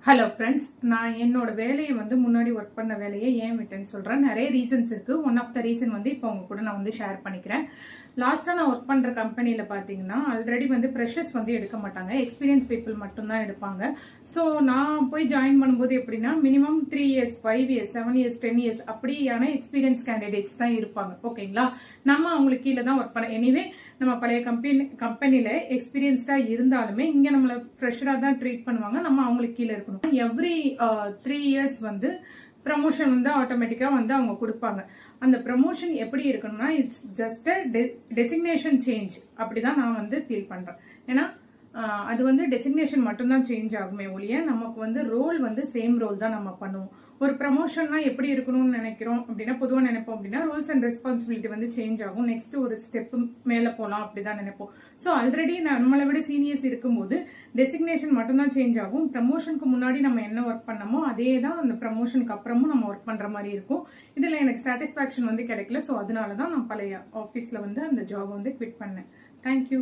Hello friends, நான் என்னோட வேலையை முன்னாடி ஒர்க் பண்ண வேலையை ஏன் விட்டேன்னு சொல்கிறேன். நிறைய ரீசன்ஸ் இருக்குது. ஒன் ஆஃப் த ரீசன் இப்போ உங்க கூட நான் ஷேர் பண்ணிக்கிறேன். லாஸ்ட்டாக நான் ஒர்க் பண்ணுற கம்பெனியில் பார்த்தீங்கன்னா ஆல்ரெடி ஃப்ரெஷர்ஸ் எடுக்க மாட்டாங்க, எக்ஸ்பீரியன்ஸ் பீப்புள் மட்டும்தான் எடுப்பாங்க. ஸோ நான் போய் ஜாயின் பண்ணும்போது எப்படின்னா minimum 3 years 5 years 7 years 10 years அப்படியான எக்ஸ்பீரியன்ஸ் கேண்டிடேட்ஸ் தான் இருப்பாங்க. ஓகேங்களா, நம்ம அவங்களுக்கு கீழே தான் ஒர்க் பண்ண. எனிவே நம்ம பழைய கம்பெனியில எக்ஸ்பீரியன்ஸ்டா இருந்தாலுமே இங்க நம்மள ஃப்ரெஷரா தான் ட்ரீட் பண்ணுவாங்க. நம்ம அவங்களுக்கு கீழே இருக்கணும். எவ்ரி 3 இயர்ஸ் ப்ரமோஷன் ஆட்டோமேட்டிக்கா அவங்க கொடுப்பாங்க. அந்த ப்ரமோஷன் எப்படி இருக்கணும்னா இட்ஸ் ஜஸ்ட் டெசிக்னேஷன் சேஞ்ச் அப்படிதான் நான் ஃபீல் பண்றேன். ஏன்னா அது டெசிக்னேஷன் மட்டும்தான் சேஞ்ச் ஆகுமே ஒழிய நமக்கு ரோல் சேம் ரோல் தான் நம்ம பண்ணுவோம். ஒரு ப்ரமோஷன்னா எப்படி இருக்கணும்னு நினைக்கிறோம் அப்படின்னா, பொதுவாக நினைப்போம் அப்படின்னா ரோல்ஸ் அண்ட் ரெஸ்பான்சிபிலிட்டி சேஞ்ச் ஆகும். நெக்ஸ்ட் ஒரு ஸ்டெப் மேல போலாம் அப்படிதான் நினைப்போம். ஸோ ஆல்ரெடி நம்மளை விட சீனியர்ஸ் இருக்கும்போது டெசிக்னேஷன் மட்டும்தான் சேஞ்ச் ஆகும். ப்ரமோஷனுக்கு முன்னாடி நம்ம என்ன ஒர்க் பண்ணமோ அதே தான் அந்த ப்ரமோஷனுக்கு அப்புறமும் நம்ம ஒர்க் பண்ற மாதிரி இருக்கும். இதுல எனக்கு சாட்டிஸ்பாக்சன் கிடைக்கல. ஸோ அதனாலதான் நான் பழைய ஆஃபீஸ்ல அந்த ஜாப் குவிட் பண்ணேன். தேங்க்யூ.